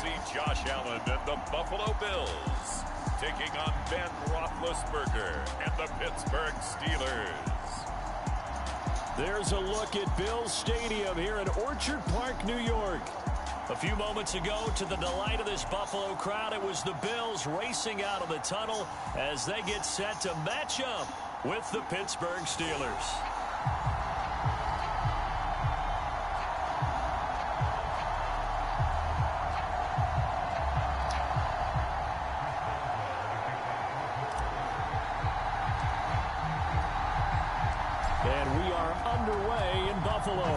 see Josh Allen and the Buffalo Bills taking on Ben Roethlisberger and the Pittsburgh Steelers. There's a look at Bills Stadium here in Orchard Park, New York. A few moments ago, to the delight of this Buffalo crowd, it was the Bills racing out of the tunnel as they get set to match up with the Pittsburgh Steelers. And we are underway in Buffalo.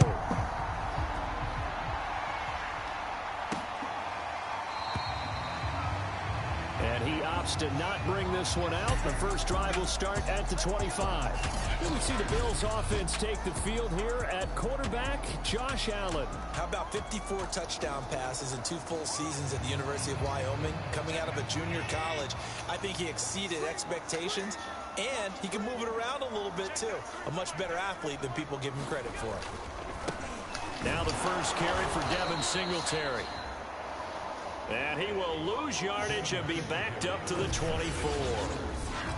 And he opts to not bring this one out. The first drive will start at the 25. Here we see the Bills offense take the field here at quarterback Josh Allen. How about 54 touchdown passes in 2 full seasons at the University of Wyoming? Coming out of a junior college, I think he exceeded expectations. And he can move it around a little bit, too. A much better athlete than people give him credit for. Now the first carry for Devin Singletary. And he will lose yardage and be backed up to the 24.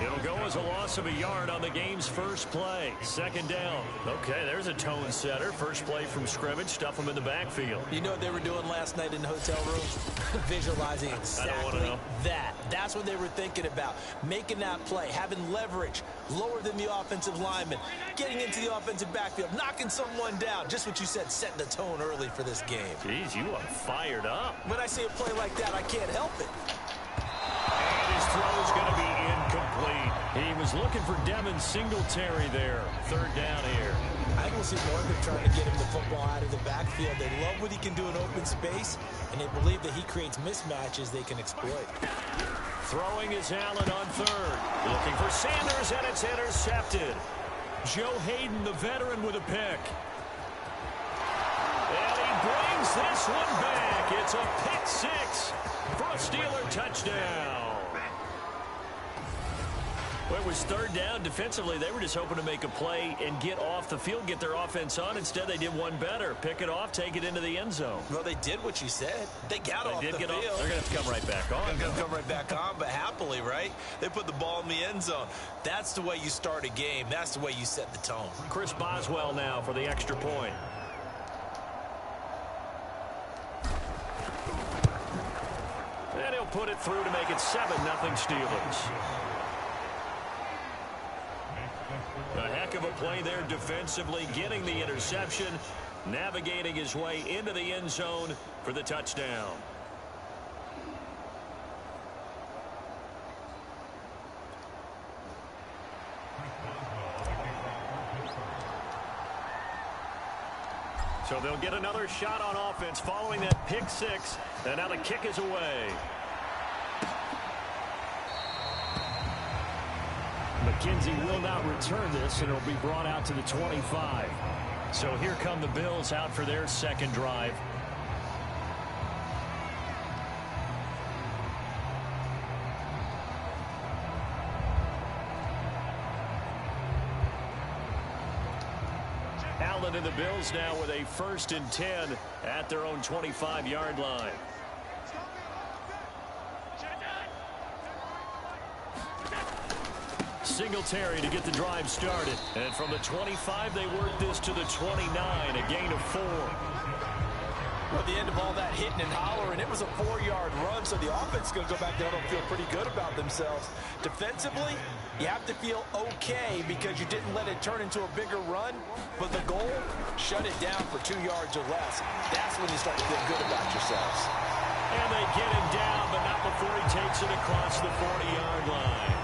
It'll go as a loss of a yard on the game's first play. Second down. Okay, there's a tone setter. First play from scrimmage. Stuff him in the backfield. You know what they were doing last night in the hotel room? Visualizing exactly that. That's what they were thinking about. Making that play, having leverage, lower than the offensive lineman, getting into the offensive backfield, knocking someone down. Just what you said, setting the tone early for this game. Jeez, you are fired up. When I see a play like that, I can't help it. And his throw is going to be incomplete. He was looking for Devin Singletary there. Third down here. I will see more of them trying to get him the football out of the backfield. They love what he can do in open space, and they believe that he creates mismatches they can exploit. Throwing is Allen on third. Looking for Sanders, and it's intercepted. Joe Hayden, the veteran, with a pick. And he brings this one back. It's a pick six for a Steeler touchdown. Well, it was third down. Defensively, they were just hoping to make a play and get off the field, get their offense on. Instead, they did one better. Pick it off, take it into the end zone. Well, they did what you said. They got off the field. They're going to have to come right back on. They're going to come right back on, but happily, right? They put the ball in the end zone. That's the way you start a game. That's the way you set the tone. Chris Boswell now for the extra point. And he'll put it through to make it 7-0 Steelers. A heck of a play there defensively, getting the interception, navigating his way into the end zone for the touchdown. So they'll get another shot on offense following that pick six, and now the kick is away. McKenzie will not return this, and it'll be brought out to the 25. So here come the Bills out for their second drive. Allen and the Bills now with a 1st and 10 at their own 25-yard line. Singletary to get the drive started. And from the 25, they work this to the 29, a gain of 4. Well, at the end of all that hitting and hollering, it was a 4-yard run, so the offense is going to go back there and feel pretty good about themselves. Defensively, you have to feel okay because you didn't let it turn into a bigger run, but the goal, shut it down for 2 yards or less. That's when you start to feel good about yourselves. And they get him down, but not before he takes it across the 40-yard line.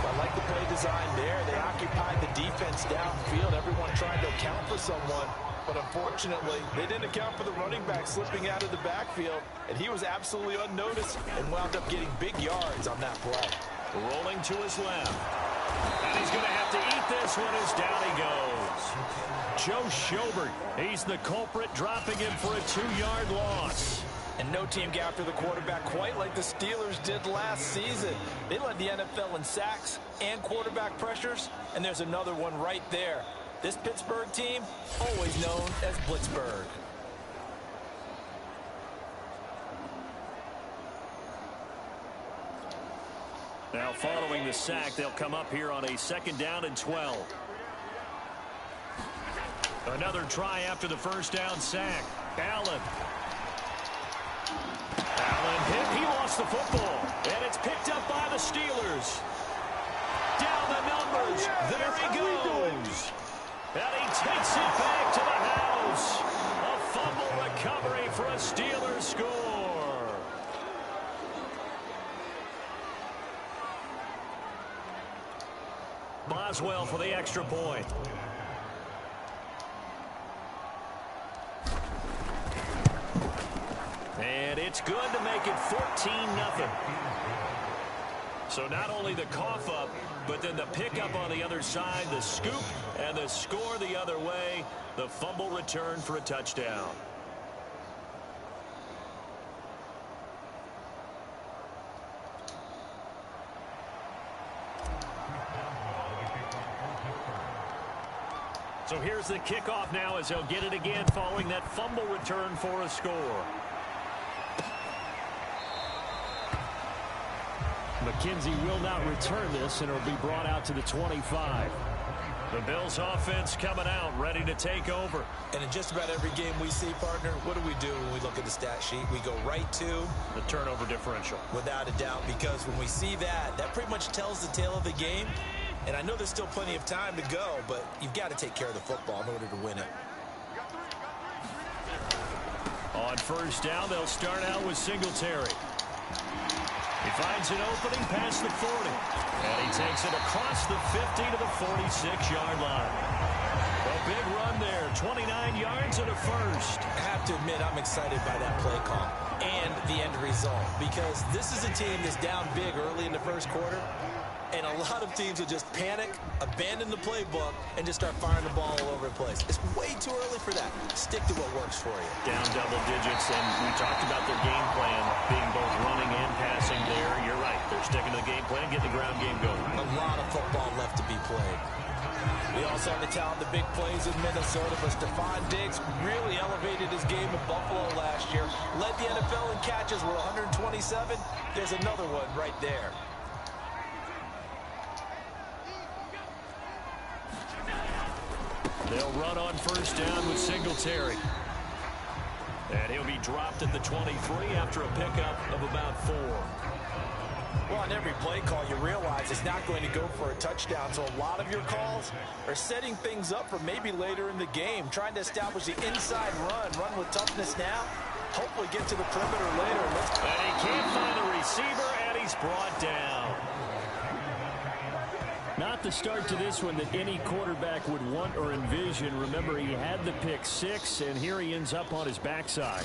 I like the play design there. They occupied the defense downfield. Everyone trying to account for someone. But unfortunately, they didn't account for the running back slipping out of the backfield. And he was absolutely unnoticed and wound up getting big yards on that play. Rolling to his left. And he's going to have to eat this one as down he goes. Joe Schobert, he's the culprit, dropping him for a 2-yard loss. And no team got after the quarterback quite like the Steelers did last season. They led the NFL in sacks and quarterback pressures, and there's another one right there. This Pittsburgh team, always known as Blitzburgh. Now following the sack, they'll come up here on a 2nd down and 12. Another try after the 1st down sack. Allen hit. He lost the football. And it's picked up by the Steelers. Down the numbers. There he goes. And he takes it back to the house. A fumble recovery for a Steelers score. Boswell for the extra point. And it's good to make it 14-0. So not only the cough up, but then the pickup on the other side, the scoop, and the score the other way. The fumble return for a touchdown. So here's the kickoff now as they'll get it again following that fumble return for a score. McKenzie will not return this, and it'll be brought out to the 25. The Bills offense coming out, ready to take over. And in just about every game we see, partner, what do we do when we look at the stat sheet? We go right to the turnover differential. Without a doubt, because when we see that, that pretty much tells the tale of the game. And I know there's still plenty of time to go, but you've got to take care of the football in order to win it. On 1st down, they'll start out with Singletary. He finds an opening past the 40. And he takes it across the 50 to the 46-yard line. A big run there, 29 yards and a first. I have to admit, I'm excited by that play call and the end result, because this is a team that's down big early in the 1st quarter. And a lot of teams will just panic, abandon the playbook, and just start firing the ball all over the place. It's way too early for that. Stick to what works for you. Down double digits, and we talked about their game plan being both running and passing there. You're right. They're sticking to the game plan, getting the ground game going. A lot of football left to be played. We also have the talent, the big plays in Minnesota, but Stephon Diggs really elevated his game in Buffalo last year. Led the NFL in catches with 127. There's another one right there. They'll run on 1st down with Singletary. And he'll be dropped at the 23 after a pickup of about 4. Well, on every play call, you realize it's not going to go for a touchdown. So a lot of your calls are setting things up for maybe later in the game, trying to establish the inside run with toughness now, hopefully get to the perimeter later. And he can't find the receiver, and he's brought down. Not the start to this one that any quarterback would want or envision. Remember, he had the pick 6, and here he ends up on his backside.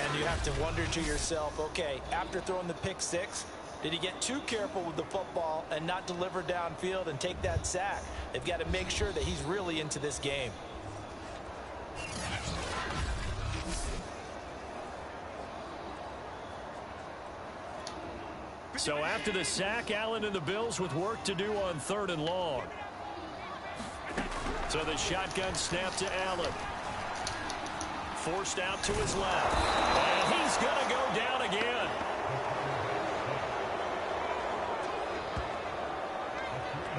And you have to wonder to yourself, okay, after throwing the pick 6, did he get too careful with the football and not deliver downfield and take that sack? They've got to make sure that he's really into this game. So after the sack, Allen and the Bills with work to do on 3rd and long. So the shotgun snap to Allen. Forced out to his left. And he's going to go down again.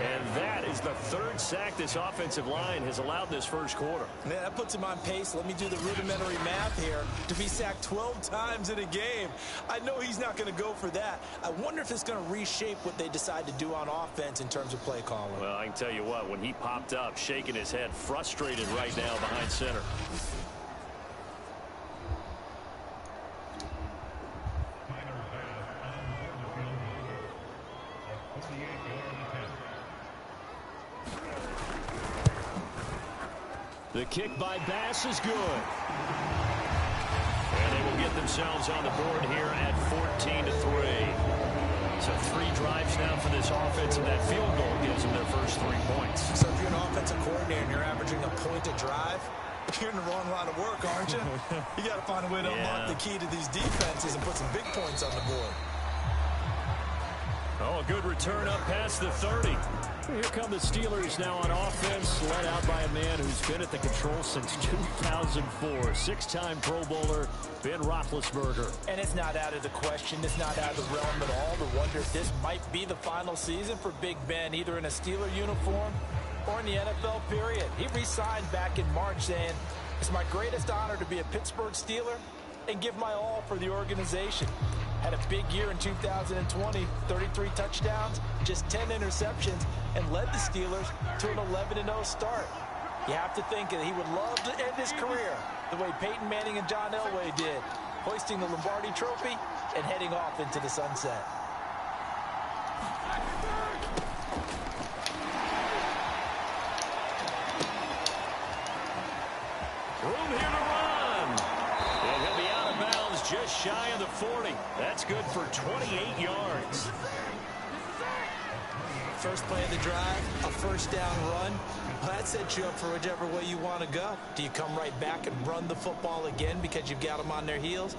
And that is the 3rd sack this offensive line has allowed this 1st quarter. Man, that puts him on pace. Let me do the rudimentary math here. To be sacked 12 times in a game. I know he's not going to go for that. I wonder if it's going to reshape what they decide to do on offense in terms of play calling. Well, I can tell you what, when he popped up, shaking his head, frustrated right now behind center. The kick by Bass is good. And they will get themselves on the board here at 14-3. So 3 drives now for this offense, and that field goal gives them their first 3 points. So if you're an offensive coordinator and you're averaging a point a drive, you're in the wrong line of work, aren't you? You got to find a way to unlock the key to these defenses and put some big points on the board. Oh, Now a good return up past the 30. Here come the Steelers now on offense, led out by a man who's been at the control since 2004. Six-time Pro Bowler, Ben Roethlisberger. And it's not out of the question. It's not out of the realm at all to wonder if this might be the final season for Big Ben, either in a Steeler uniform or in the NFL period. He re-signed back in March saying, "It's my greatest honor to be a Pittsburgh Steeler and give my all for the organization." Had a big year in 2020, 33 touchdowns, just 10 interceptions, and led the Steelers to an 11-0 start. You have to think that he would love to end his career the way Peyton Manning and John Elway did, hoisting the Lombardi Trophy and heading off into the sunset. Room here to run. And he'll be out of bounds just shy of the 40. That's good for 28 yards. First play of the drive, a first down run. Well, that sets you up for whichever way you want to go. Do you come right back and run the football again because you've got them on their heels?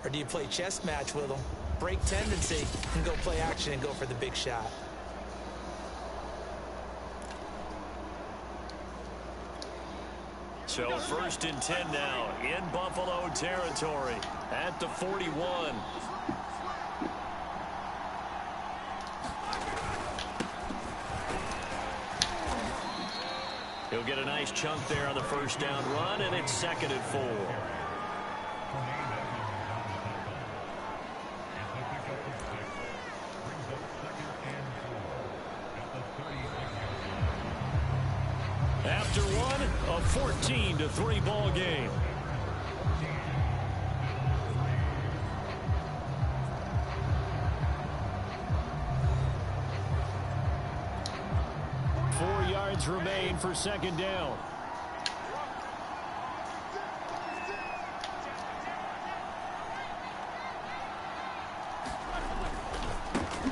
Or do you play chess match with them, break tendency, and go play action and go for the big shot? So first and 10 now in Buffalo territory at the 41. He'll get a nice chunk there on the first down run, and it's 2nd and 4. After one, a 14-3 ball game. Remain for second down.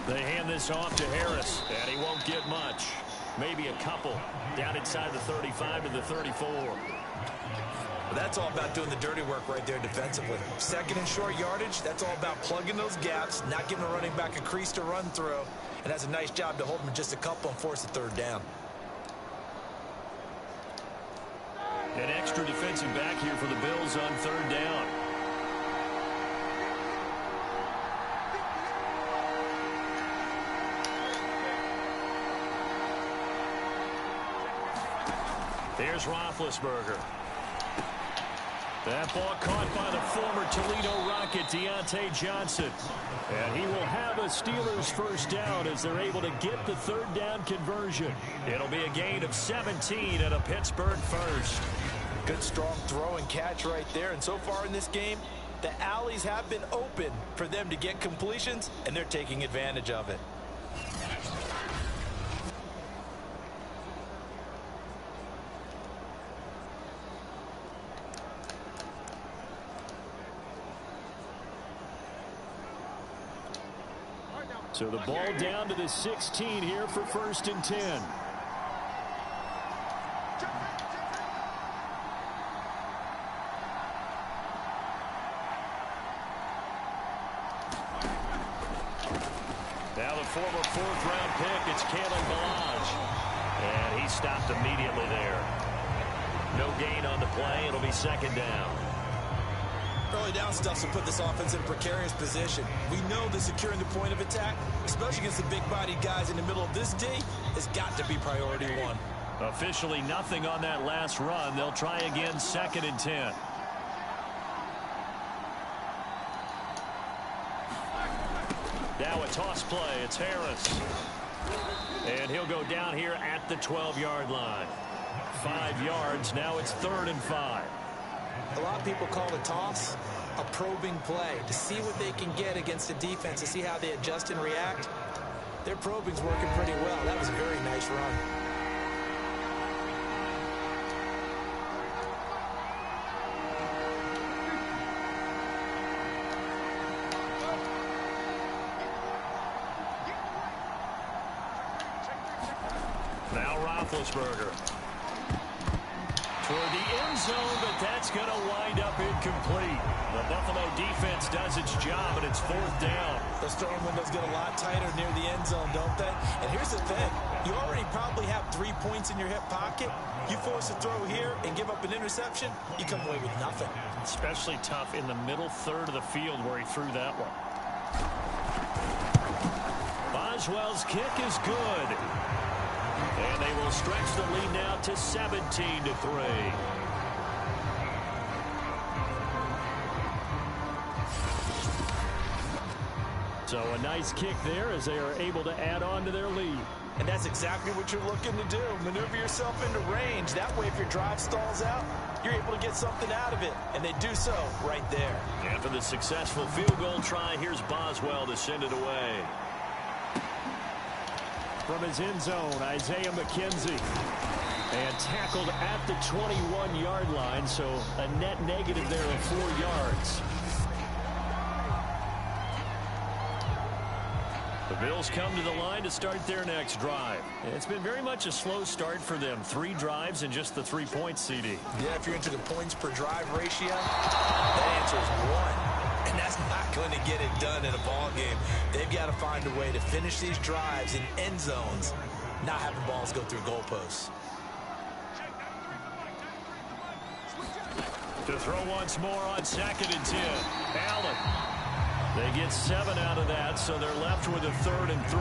They hand this off to Harris, and he won't get much. Maybe a couple down inside the 35 to the 34. Well, that's all about doing the dirty work right there defensively. Second and short yardage, that's all about plugging those gaps, not giving a running back a crease to run through. And that's a nice job to hold him just a couple and force a third down. An extra defensive back here for the Bills on third down. Here's Roethlisberger. That ball caught by the former Toledo Rocket, Deontay Johnson. And he will have a Steelers first down as they're able to get the third down conversion. It'll be a gain of 17 and a Pittsburgh first. Good strong throw and catch right there. And so far in this game, the alleys have been open for them to get completions, and they're taking advantage of it. So the ball down to the 16 here for 1st and 10. Now the former 4th-round pick, it's KingBadBlood2's. And he stopped immediately there. No gain on the play. It'll be 2nd down. Early down stuff will put this offense in a precarious position. We know that securing the point of attack, especially against the big-bodied guys in the middle of this D, has got to be priority one. Officially nothing on that last run. They'll try again 2nd and 10. Now a toss play. It's Harris. And he'll go down here at the 12-yard line. 5 yards. Now it's 3rd and 5. A lot of people call a toss a probing play to see what they can get against the defense, to see how they adjust and react. Their probing's working pretty well. That was a very nice run. Now Roethlisberger. Toward the end zone, but that's going to wind up incomplete. The Buffalo defense does its job, and it's 4th down. Those throwing windows get a lot tighter near the end zone don't they? And here's the thing. You already probably have 3 points in your hip pocket. You force a throw here and give up an interception, you come away with nothing. Especially tough in the middle third of the field where he threw that one. Boswell's kick is good. And they will stretch the lead now to 17-3. So a nice kick there as they are able to add on to their lead. And that's exactly what you're looking to do. Maneuver yourself into range. That way, if your drive stalls out, you're able to get something out of it. And they do so right there. After the successful field goal try, here's Boswell to send it away. From his end zone, Isaiah McKenzie. And tackled at the 21-yard line, so a net negative there of 4 yards. The Bills come to the line to start their next drive. It's been very much a slow start for them. 3 drives and just the 3 points, CD. Yeah, if you're into the points per drive ratio, that answer is 1. And that's not going to get it done in a ball game. They've got to find a way to finish these drives in end zones, not having balls go through goalposts. To throw once more on 2nd and 10. Allen. They get 7 out of that, so they're left with a 3rd and 3.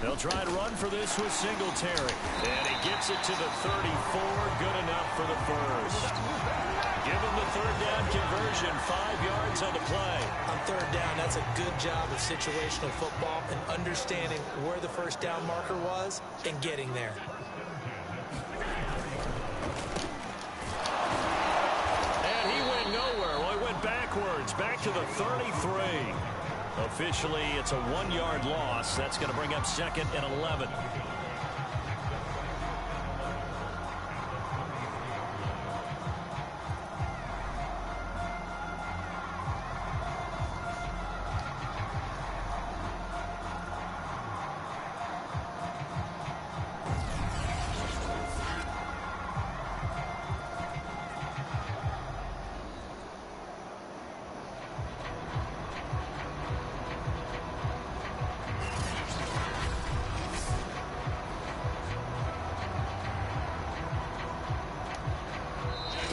They'll try and run for this with Singletary. And he gets it to the 34. Good enough for the first. Give him the 3rd down conversion. 5 yards on the play. On 3rd down, that's a good job of situational football and understanding where the 1st down marker was and getting there. And he went nowhere. Well, he went backwards. Back to the 33. Officially, it's a 1-yard loss. That's going to bring up 2nd and 11.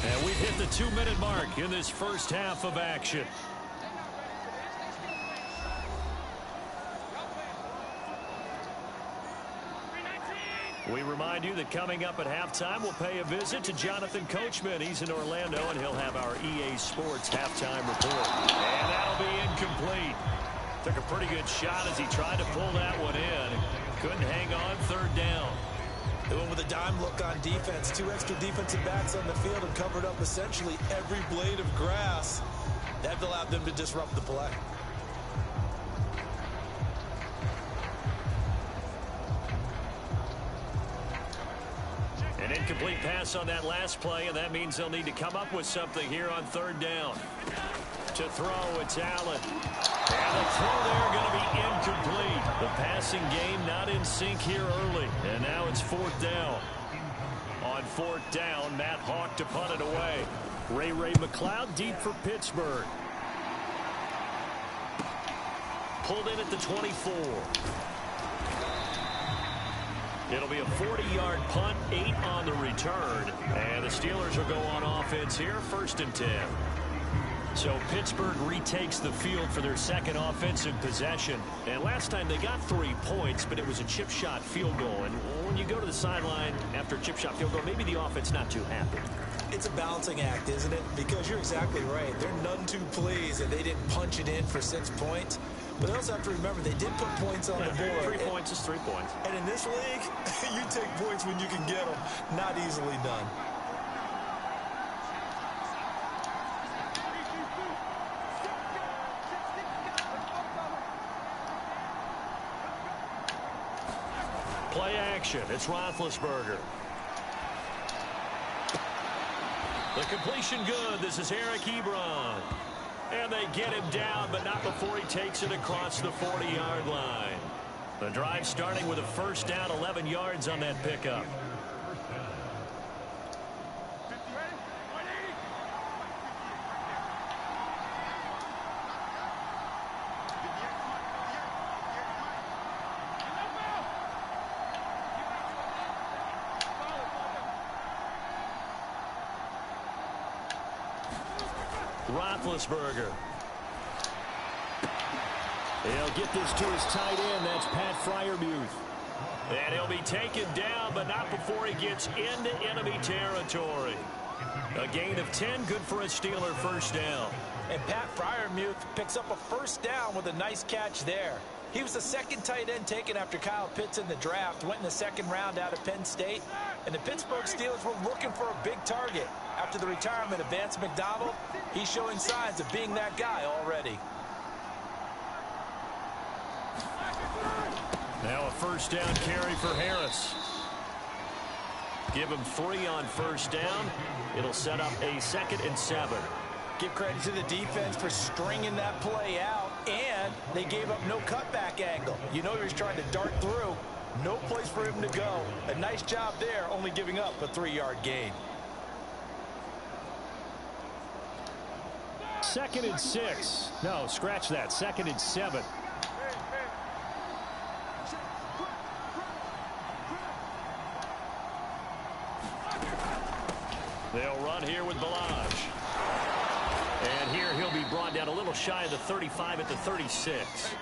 And we've hit the 2-minute mark in this first half of action. We remind you that coming up at halftime, we'll pay a visit to Jonathan Coachman. He's in Orlando, and he'll have our EA Sports halftime report. And that'll be incomplete. Took a pretty good shot as he tried to pull that one in. Couldn't hang on 3rd down. They went with a dime look on defense. 2 extra defensive backs on the field and covered up essentially every blade of grass. That allowed them to disrupt the play. An incomplete pass on that last play, and that means they'll need to come up with something here on 3rd down. To throw, it's Allen. And the throw there going to be incomplete. The passing game not in sync here early. And now it's 4th down. On 4th down, Matt Hawk to punt it away. Ray McLeod deep for Pittsburgh. Pulled in at the 24. It'll be a 40-yard punt, 8 on the return. And the Steelers will go on offense here, 1st and 10. So Pittsburgh retakes the field for their 2nd offensive possession. And last time they got 3 points, but it was a chip shot field goal. And when you go to the sideline after a chip shot field goal, maybe the offense not too happy. It's a balancing act, isn't it? Because you're exactly right. They're none too pleased that they didn't punch it in for 6 points. But they also have to remember they did put points on the board. 3 points is 3 points. And in this league, you take points when you can get them. Not easily done. Play action. It's Roethlisberger. The completion good. This is Eric Ebron. And they get him down, but not before he takes it across the 40-yard line. The drive starting with a 1st down, 11 yards on that pickup. Roethlisberger. He'll get this to his tight end. That's Pat Freiermuth. And he'll be taken down, but not before he gets into enemy territory. A gain of 10, good for a Steeler first down. And Pat Freiermuth picks up a first down with a nice catch there. He was the second tight end taken after Kyle Pitts in the draft. Went in the second round out of Penn State. And the Pittsburgh Steelers were looking for a big target. After the retirement of Vance McDonald, he's showing signs of being that guy already. Now a first down carry for Harris. Give him 3 on first down. It'll set up a 2nd and 7. Give credit to the defense for stringing that play out, and they gave up no cutback angle. You know he was trying to dart through. No place for him to go. A nice job there, only giving up a 3-yard gain. 2nd and 6. No, scratch that. 2nd and 7. They'll run here with Balaj. And here he'll be brought down a little shy of the 35 at the 36.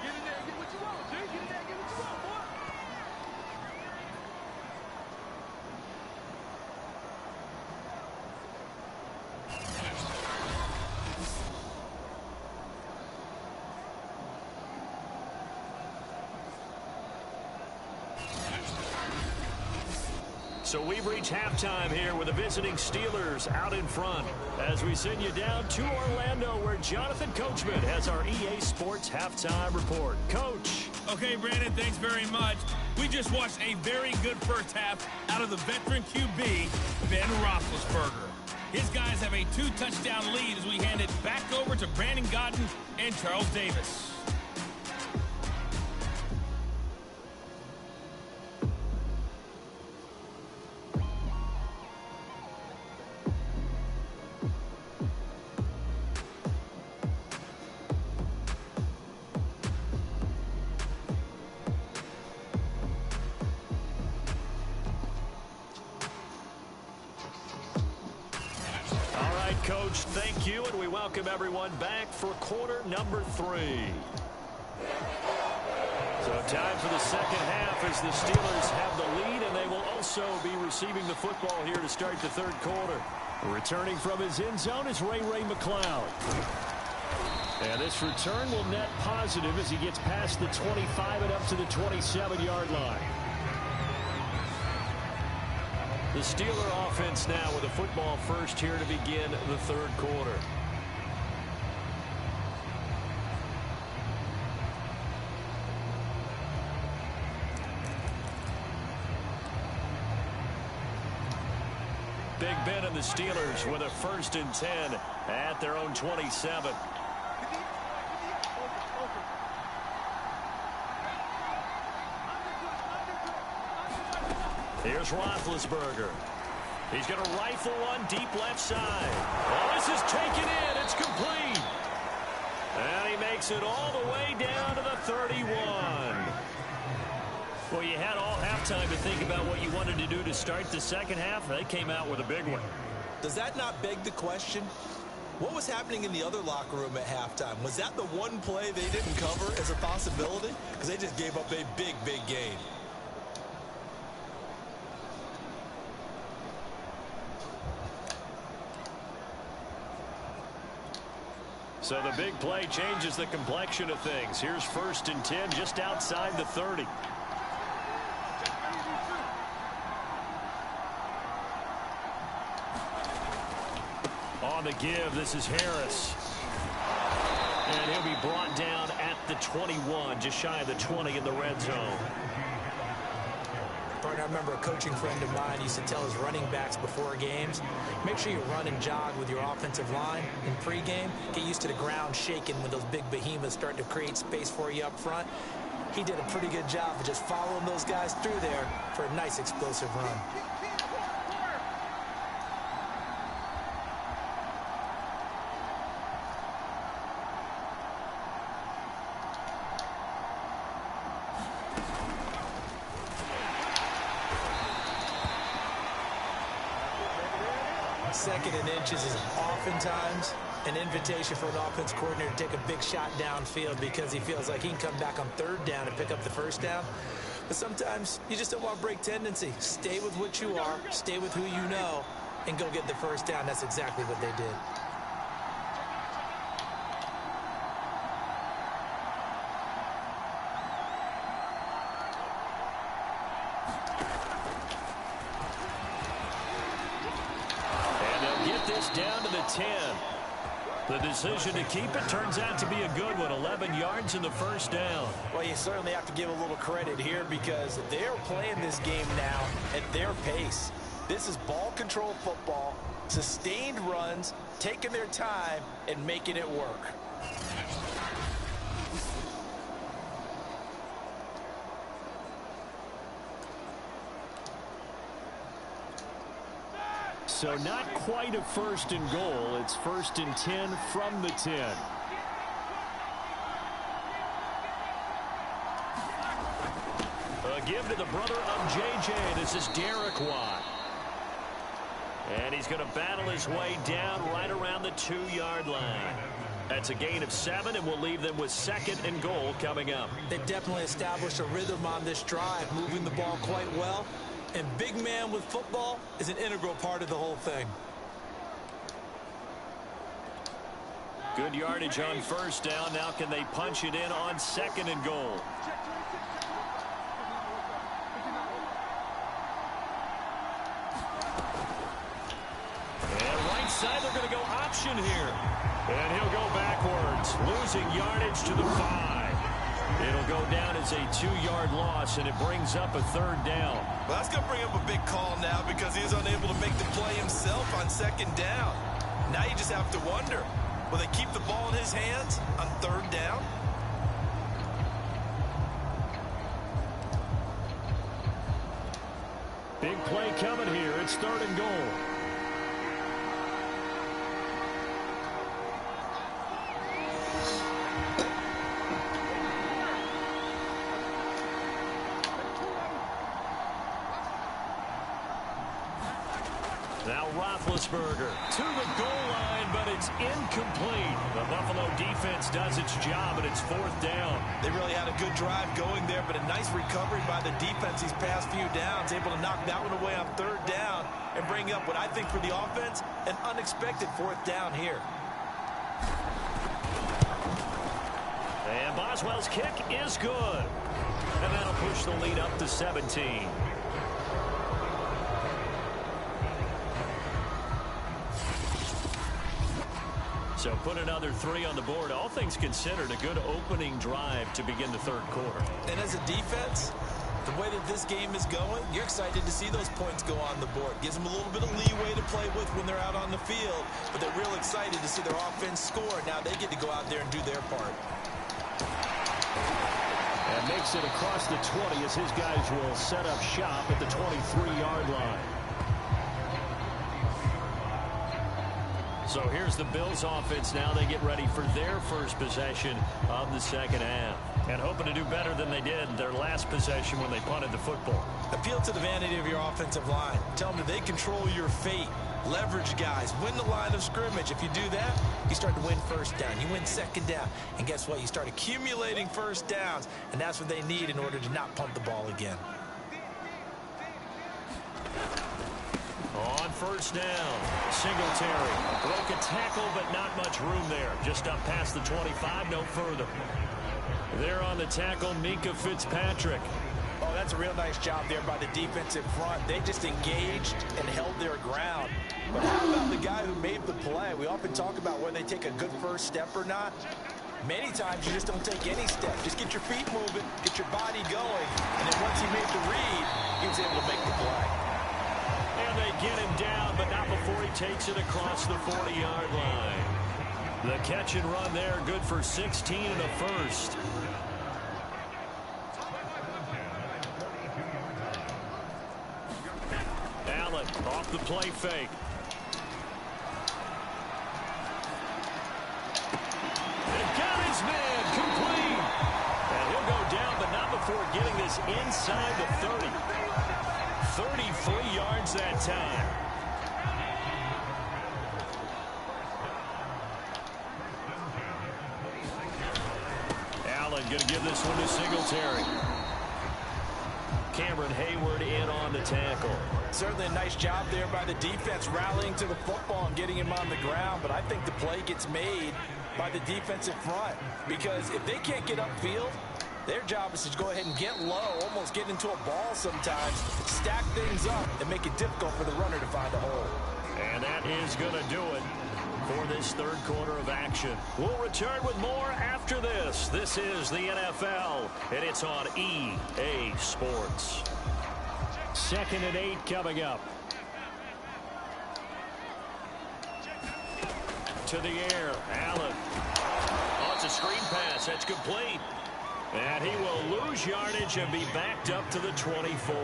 So we've reached halftime here with the visiting Steelers out in front as we send you down to Orlando where Jonathan Coachman has our EA Sports halftime report. Coach. Okay, Brandon, thanks very much. We just watched a very good first half out of the veteran QB, Ben Roethlisberger. His guys have a 2-touchdown lead as we hand it back over to Brandon Godden and Charles Davis. Coach, thank you, and we welcome everyone back for quarter number 3. So time for the second half as the Steelers have the lead, and they will also be receiving the football here to start the third quarter. Returning from his end zone is Ray McCloud. And this return will net positive as he gets past the 25 and up to the 27-yard line. The Steeler offense now with a football first here to begin the third quarter. Big Ben and the Steelers with a 1st and 10 at their own 27. Here's Roethlisberger. He's going to rifle one deep left side. Oh, this is taken in. It's complete. And he makes it all the way down to the 31. Well, you had all halftime to think about what you wanted to do to start the second half. They came out with a big one. Does that not beg the question? What was happening in the other locker room at halftime? Was that the one play they didn't cover as a possibility? Because they just gave up a big gain. So the big play changes the complexion of things. Here's 1st and 10 just outside the 30. On the give, this is Harris. And he'll be brought down at the 21, just shy of the 20 in the red zone. I remember a coaching friend of mine used to tell his running backs before games, make sure you run and jog with your offensive line in pregame. Get used to the ground shaking when those big behemoths start to create space for you up front. He did a pretty good job of just following those guys through there for a nice explosive run. Second and inches is oftentimes an invitation for an offense coordinator to take a big shot downfield because he feels like he can come back on third down and pick up the first down. But sometimes you just don't want to break tendency. Stay with what you are, stay with who you know, and go get the first down. That's exactly what they did. Down to the 10. The decision to keep it turns out to be a good one. 11 yards in the first down. Well, you certainly have to give a little credit here because they're playing this game now at their pace. This is ball control football, sustained runs, taking their time, and making it work. So not quite a first and goal. It's 1st and 10 from the 10. A give to the brother of J.J. This is Derek Watt. And he's going to battle his way down right around the 2-yard line. That's a gain of 7, and we'll leave them with 2nd and goal coming up. They've definitely established a rhythm on this drive, moving the ball quite well. And big man with football is an integral part of the whole thing. Good yardage on first down. Now can they punch it in on 2nd and goal? And right side, they're going to go option here. And he'll go backwards, losing yardage to the 5. It'll go down as a 2-yard loss, and it brings up a 3rd down. Well, that's going to bring up a big call now because he was unable to make the play himself on 2nd down. Now you just have to wonder, will they keep the ball in his hands on 3rd down? Big play coming here. It's 3rd and goal. Now Roethlisberger to the goal line, but it's incomplete. The Buffalo defense does its job, and it's 4th down. They really had a good drive going there, but a nice recovery by the defense these past few downs, able to knock that one away on 3rd down and bring up what I think for the offense, an unexpected 4th down here. And Boswell's kick is good. And that'll push the lead up to 17. So put another 3 on the board. All things considered, a good opening drive to begin the 3rd quarter. And as a defense, the way that this game is going, you're excited to see those points go on the board. Gives them a little bit of leeway to play with when they're out on the field, but they're real excited to see their offense score. Now they get to go out there and do their part. And makes it across the 20 as his guys will set up shop at the 23-yard line. So here's the Bills offense now. They get ready for their first possession of the 2nd half. And hoping to do better than they did their last possession when they punted the football. Appeal to the vanity of your offensive line. Tell them that they control your fate. Leverage guys. Win the line of scrimmage. If you do that, you start to win 1st down. You win 2nd down. And guess what? You start accumulating 1st downs. And that's what they need in order to not pump the ball again. On 1st down, Singletary broke a tackle, but not much room there. Just up past the 25, no further. There on the tackle, Minka Fitzpatrick. Oh, that's a real nice job there by the defensive front. They just engaged and held their ground. But how about the guy who made the play? We often talk about whether they take a good first step or not. Many times you just don't take any step. Just get your feet moving, get your body going, and then once he made the read, he was able to make the play. And they get him down, but not before he takes it across the 40-yard line. The catch and run there, good for 16 and a first. Allen off the play fake. They've got his man complete. And he'll go down, but not before getting this inside the 30. 33 yards that time. going to give this one to Singletary. Cameron Hayward in on the tackle. Certainly a nice job there by the defense rallying to the football and getting him on the ground, but I think the play gets made by the defensive front because if they can't get upfield, their job is to go ahead and get low, almost get into a ball sometimes, stack things up, and make it difficult for the runner to find a hole. And that is going to do it for this third quarter of action. We'll return with more after this. This is the NFL, and it's on EA Sports. 2nd and 8 coming up. To the air, Allen. Oh, it's a screen pass. That's complete. And he will lose yardage and be backed up to the 24.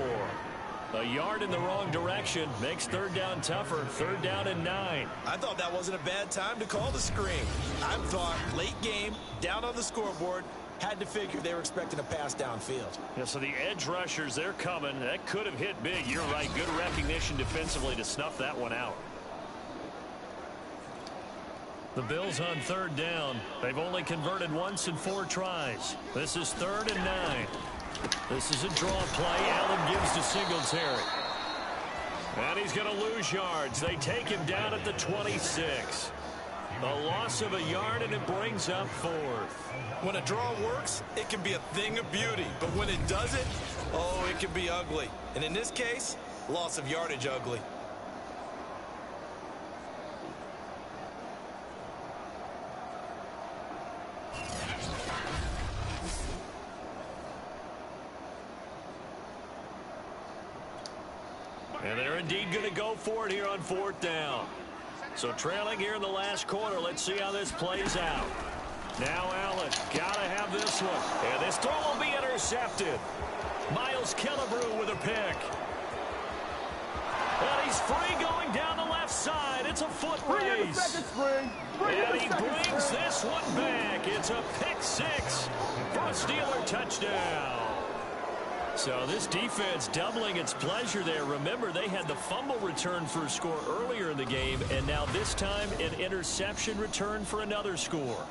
A yard in the wrong direction makes third down tougher. 3rd down and 9. I thought that wasn't a bad time to call the screen. I thought late game, down on the scoreboard, had to figure they were expecting a pass downfield. Yeah, so the edge rushers, they're coming. That could have hit big. You're right. Good recognition defensively to snuff that one out. The Bills on 3rd down. They've only converted once in 4 tries. This is 3rd and 9. This is a draw play. Allen gives to Singletary. And he's going to lose yards. They take him down at the 26. A loss of a yard, and it brings up 4th. When a draw works, it can be a thing of beauty. But when it doesn't, oh, it can be ugly. And in this case, loss of yardage ugly. And they're indeed going to go for it here on 4th down. So trailing here in the last quarter. Let's see how this plays out. Now Allen, got to have this one. And this throw will be intercepted. Miles Killebrew with a pick. And he's free going down the left side. It's a foot race. And he brings this one back. It's a pick 6 for a Steeler touchdown. So this defense doubling its pleasure there. Remember, they had the fumble return for a score earlier in the game, and now this time an interception return for another score.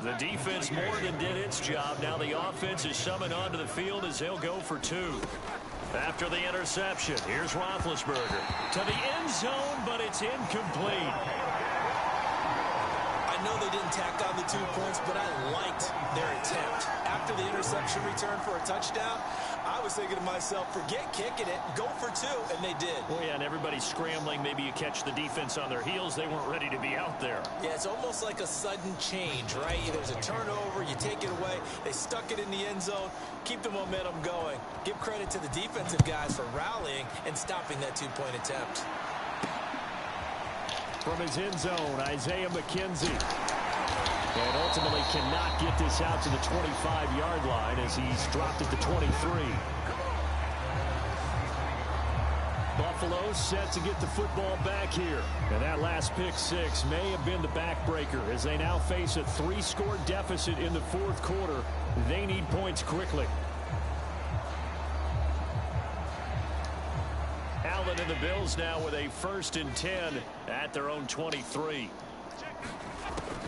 The defense more than did its job. Now the offense is summoned onto the field as they'll go for 2. After the interception, here's Roethlisberger to the end zone, but it's incomplete. I know they didn't tack on the 2 points, but I liked their attempt. After the interception return for a touchdown, I was thinking to myself, forget kicking it, go for 2, and they did. Well, yeah, and everybody's scrambling. Maybe you catch the defense on their heels. They weren't ready to be out there. Yeah, it's almost like a sudden change, right? There's a turnover, you take it away, they stuck it in the end zone, keep the momentum going. Give credit to the defensive guys for rallying and stopping that 2-point attempt. From his end zone, Isaiah McKenzie. And ultimately cannot get this out to the 25-yard line as he's dropped at the 23. Buffalo set to get the football back here. And that last pick 6 may have been the backbreaker as they now face a 3-score deficit in the 4th quarter. They need points quickly. Allen and the Bills now with a 1st and 10 at their own 23.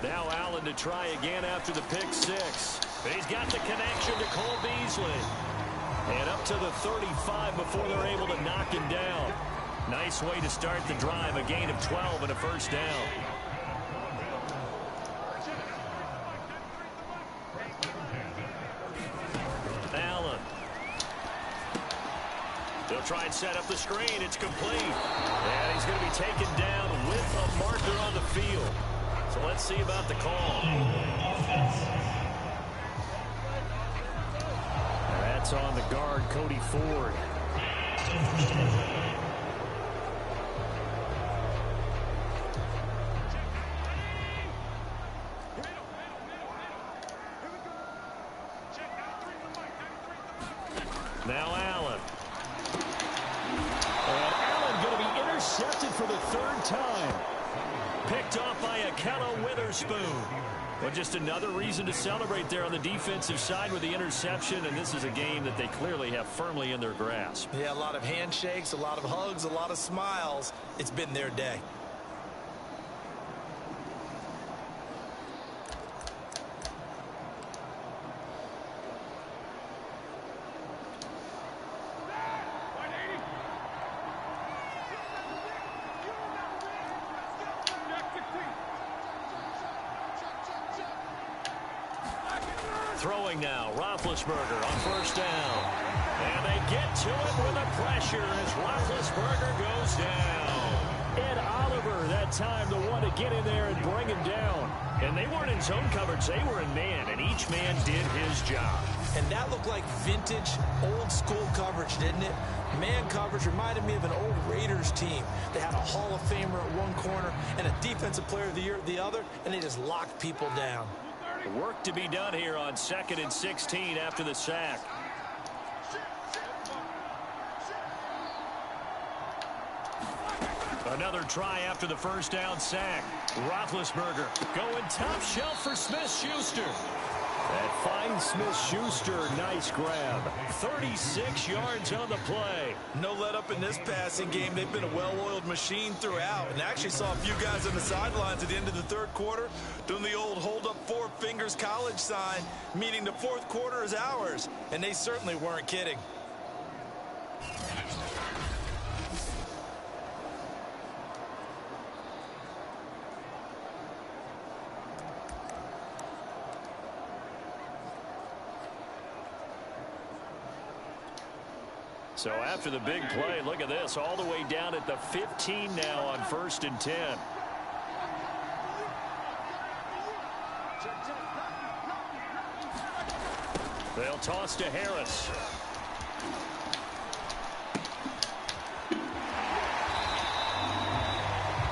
Now Allen to try again after the pick 6. He's got the connection to Cole Beasley. And up to the 35 before they're able to knock him down. Nice way to start the drive. A gain of 12 and a 1st down. Allen. They'll try and set up the screen. It's complete. And he's going to be taken down with a marker on the field. So let's see about the call. That's on the guard, Cody Ford. Now Allen. And Allen going to be intercepted for the 3rd time. Picked off by Akello Witherspoon. Well, just another reason to celebrate there on the defensive side with the interception, and this is a game that they clearly have firmly in their grasp. Yeah, a lot of handshakes, a lot of hugs, a lot of smiles. It's been their day. Throwing now, Roethlisberger on first down. And they get to it with the pressure as Roethlisberger goes down. Ed Oliver that time the one to get in there and bring him down. And they weren't in zone coverage, they were in man, and each man did his job. And that looked like vintage, old-school coverage, didn't it? Man coverage reminded me of an old Raiders team. They had a Hall of Famer at one corner and a Defensive Player of the Year at the other, and they just locked people down. Work to be done here on 2nd and 16 after the sack. Another try after the first down sack. Roethlisberger going top shelf for Smith-Schuster. That finds Smith-Schuster. Nice grab. 36 yards on the play. No let up in this passing game. They've been a well-oiled machine throughout. And actually saw a few guys on the sidelines at the end of the third quarter doing the old hold up 4 fingers college sign, meaning the fourth quarter is ours. And they certainly weren't kidding. So after the big play, look at this, all the way down at the 15 now on 1st and 10. They'll toss to Harris.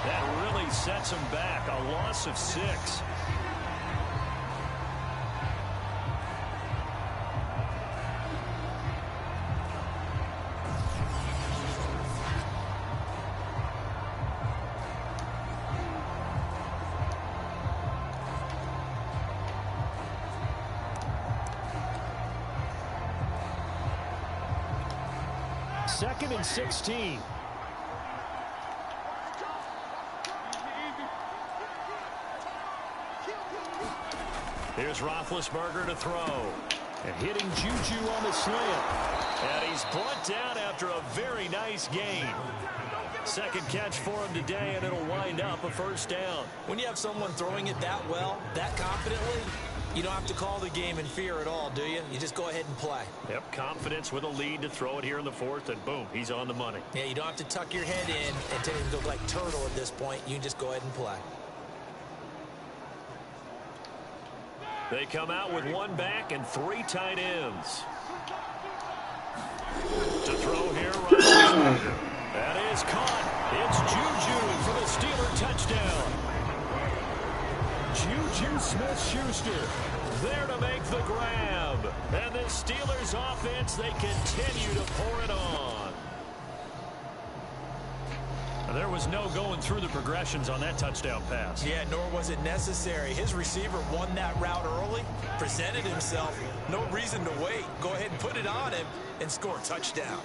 That really sets him back, a loss of 6. Second and 16. Here's Roethlisberger to throw. And hitting Juju on the slant. And he's brought down after a very nice gain. Second catch for him today, and it'll wind up a first down. When you have someone throwing it that well, that confidently, you don't have to call the game in fear at all, do you? You just go ahead and play. Yep, confidence with a lead to throw it here in the fourth, and boom, he's on the money. Yeah, you don't have to tuck your head in and tell him to look like turtle at this point. You can just go ahead and play. They come out with 1 back and 3 tight ends. To throw here, Roethlisberger. That is caught. It's Juju for the Steeler touchdown. Juju Smith-Schuster there to make the grab. And the Steelers offense, they continue to pour it on. There was no going through the progressions on that touchdown pass. Yeah, nor was it necessary. His receiver won that route early, presented himself. No reason to wait. Go ahead and put it on him and score a touchdown.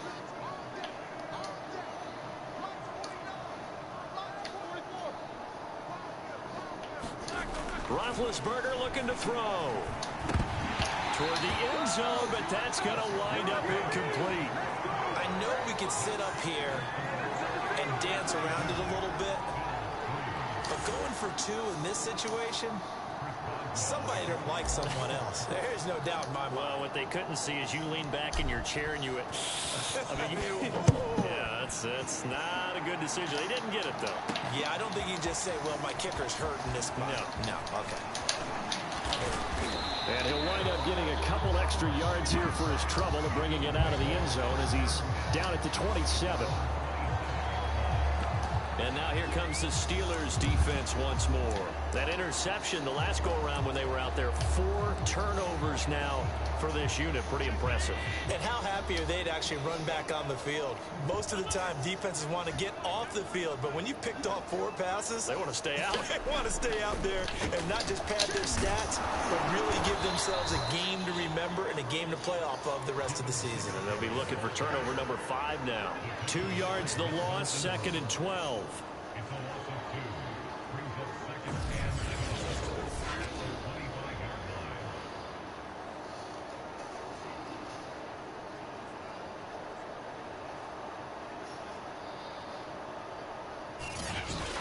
Roethlisberger looking to throw. Toward the end zone, but that's going to wind up incomplete. I know we could sit up here and dance around it a little bit, but going for 2 in this situation, somebody don't like someone else. There's no doubt in my mind. Well, what they couldn't see is you lean back in your chair and you went, I mean, yeah, that's not a good decision. They didn't get it, though. Yeah, I don't think you just say, well, my kicker's hurt in this spot. No, okay. And he'll wind up getting a couple extra yards here for his trouble and bringing it out of the end zone as he's down at the 27. And now here comes the Steelers defense once more. That interception the last go-around when they were out there, 4 turnovers now for this unit. Pretty impressive. And how happy are they to actually run back on the field? Most of the time, defenses want to get off the field, but when you picked off 4 passes, they want to stay out. They want to stay out there and not just pad their stats, but really give themselves a game to remember and a game to play off of the rest of the season. And they'll be looking for turnover number 5 now. 2 yards the loss, 2nd and 12.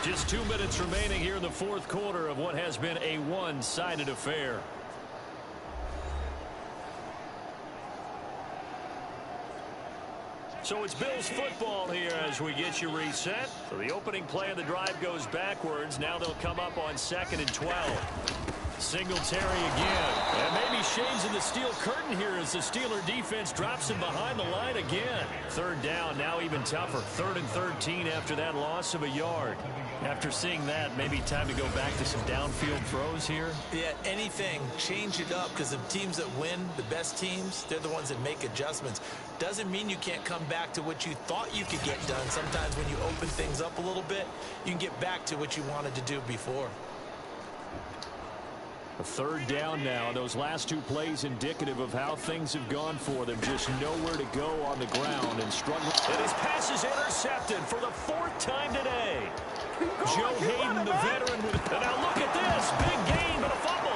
Just 2 minutes remaining here in the 4th quarter of what has been a one-sided affair. So it's Bills football here as we get you reset. So the opening play of the drive goes backwards. Now they'll come up on 2nd and 12. Singletary again. And maybe shades in the steel curtain here as the Steeler defense drops him behind the line again. 3rd down, now even tougher. 3rd and 13 after that loss of a yard. After seeing that, maybe time to go back to some downfield throws here. Yeah, anything. Change it up, because the teams that win, the best teams, they're the ones that make adjustments. Doesn't mean you can't come back to what you thought you could get done. Sometimes when you open things up a little bit, you can get back to what you wanted to do before. A 3rd down now. Those last 2 plays indicative of how things have gone for them. Just nowhere to go on the ground and struggling. And his pass is intercepted for the 4th time today. Joe Hayden, the veteran. And now look at this. Big gain, but a fumble.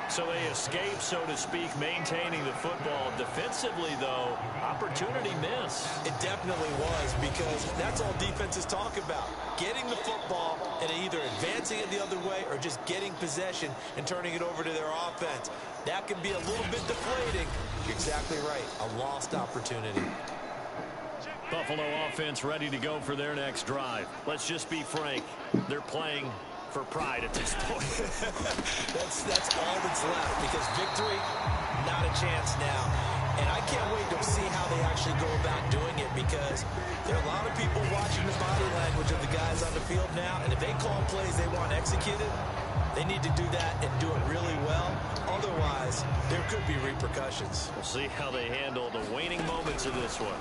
So they escape, so to speak, maintaining the football. Defensively, though, opportunity miss. It definitely was, because that's all defenses talk about. Getting the football and either advancing it the other way or just getting possession and turning it over to their offense. That can be a little bit deflating. You're exactly right. A lost opportunity. Buffalo offense ready to go for their next drive. Let's just be frank. They're playing for pride at this point. that's all that's left, because victory, not a chance now. And I can't wait to see how they actually go about doing it, because there are a lot of people watching the body language of the guys on the field now, and if they call plays they want executed, they need to do that and do it really well. Otherwise, there could be repercussions. We'll see how they handle the waning moments of this one.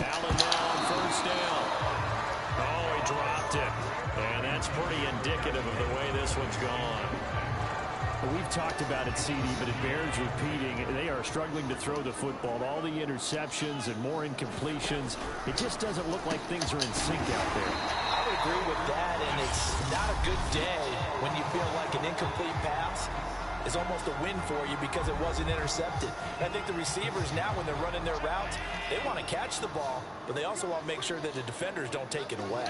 Allen now on 1st down. Oh, he dropped it. And that's pretty indicative of the way this one's gone. We've talked about it, CD, but it bears repeating. They are struggling to throw the football. All the interceptions and more incompletions. It just doesn't look like things are in sync out there. I would agree with that, and it's not a good day when you feel like an incomplete pass is almost a win for you because it wasn't intercepted. And I think the receivers now, when they're running their routes, they want to catch the ball, but they also want to make sure that the defenders don't take it away.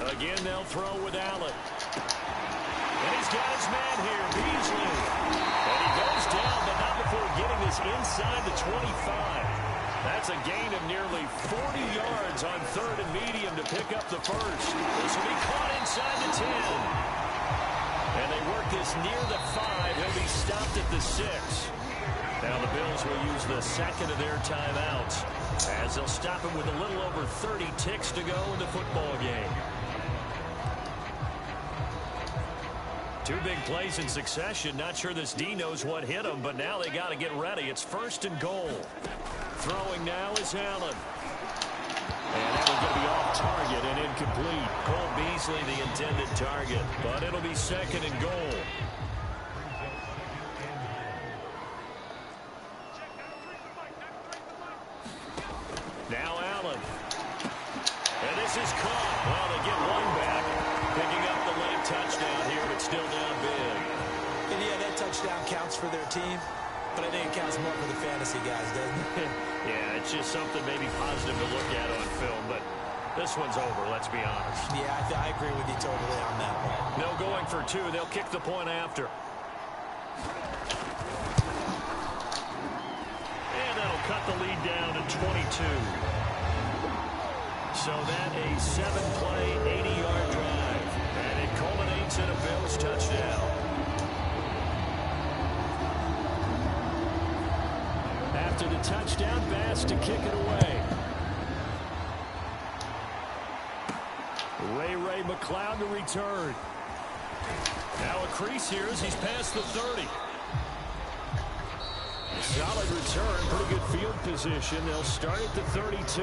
Again, they'll throw with Allen. And he's got his man here, Beasley. And he goes down, but not before getting this inside the 25. That's a gain of nearly 40 yards on 3rd and medium to pick up the first. This will be caught inside the 10. And they work this near the 5. He'll be stopped at the 6. Now the Bills will use the 2nd of their timeouts, as they'll stop him with a little over 30 ticks to go in the football game. 2 big plays in succession. Not sure this D knows what hit him, but now they got to get ready. It's 1st and goal. Throwing now is Allen. And that will be off target and incomplete. Cole Beasley the intended target, but it'll be 2nd and goal. Now Allen. And this is caught. Well, they get one back. Picking up the late touchdown here, but still down big. And yeah, that touchdown counts for their team, but I think it counts more for the fantasy guys, doesn't it? Yeah, it's just something maybe positive to look at on film, but this one's over, let's be honest. Yeah, I agree with you totally on that one. No going for 2. They'll kick the point after. And that'll cut the lead down to 22. So that a 7-play, 80-yard drive. And it culminates in a Bills touchdown. to the touchdown pass to kick it away. Ray McLeod to return. Now a crease here as he's past the 30. Solid return, pretty good field position. They'll start at the 32.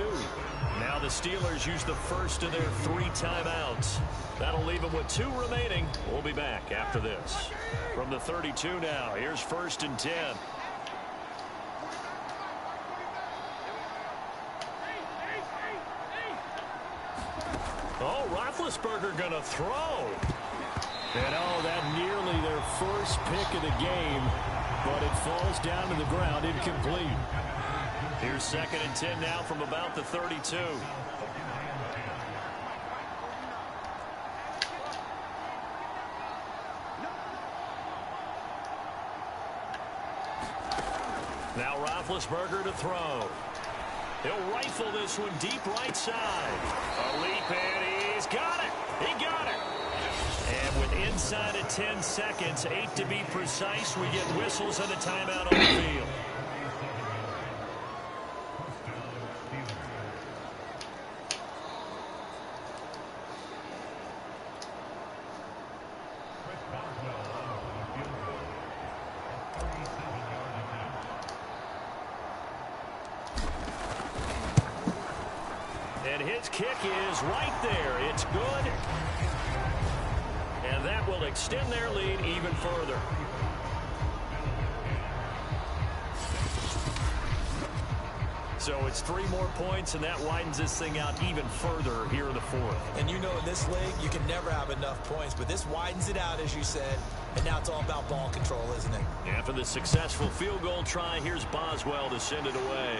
Now the Steelers use the first of their 3 timeouts. That'll leave them with 2 remaining. We'll be back after this. From the 32 now, here's 1st and 10. Oh, Roethlisberger going to throw. And oh, that nearly their first pick of the game, but it falls down to the ground, incomplete. Here's 2nd and 10 now from about the 32. Now Roethlisberger to throw. He'll rifle this one deep right side. A leap, and he's got it. He got it. And with inside of 10 seconds, 8 to be precise, we get whistles and a timeout on the field. And his kick is right there. It's good. And that will extend their lead even further. So it's 3 more points, and that widens this thing out even further here in the 4th. And you know, in this league, you can never have enough points, but this widens it out, as you said, and now it's all about ball control, isn't it? After the successful field goal try, here's Boswell to send it away.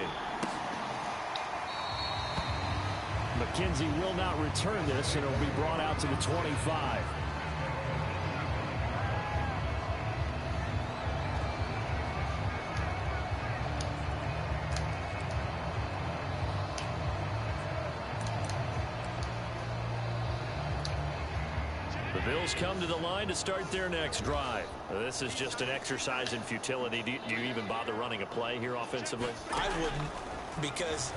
McKenzie will not return this, and it'll be brought out to the 25. The Bills come to the line to start their next drive. This is just an exercise in futility. Do you even bother running a play here offensively? I wouldn't, because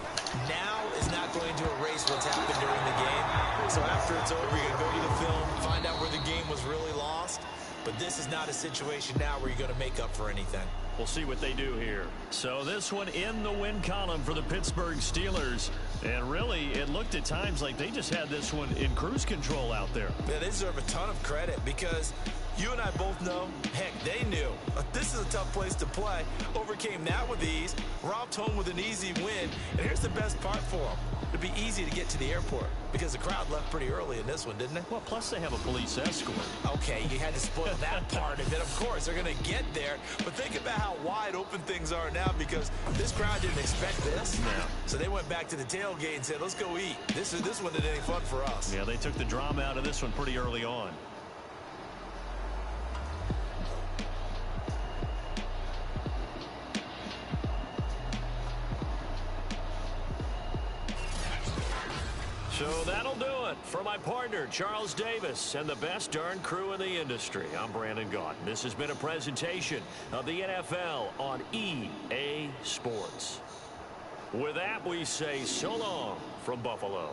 now is not going to erase what's happened during the game. So after it's over, you're going to go to the film, find out where the game was really lost. But this is not a situation now where you're going to make up for anything. We'll see what they do here. So this one in the win column for the Pittsburgh Steelers. And really, it looked at times like they just had this one in cruise control out there. Yeah, they deserve a ton of credit because you and I both know, heck, they knew. This is a tough place to play. Overcame that with ease. Robbed home with an easy win. And here's the best part for them. It'd be easy to get to the airport because the crowd left pretty early in this one, didn't it? Well, plus they have a police escort. Okay, you had to spoil that part of it. Of course, they're going to get there. But think about how wide open things are now because this crowd didn't expect this. No. So they went back to the tailgate and said, let's go eat. This one isn't any fun for us. Yeah, they took the drama out of this one pretty early on. So that'll do it for my partner, Charles Davis, and the best darn crew in the industry. I'm Brandon Gaudin. This has been a presentation of the NFL on EA Sports. With that, we say so long from Buffalo.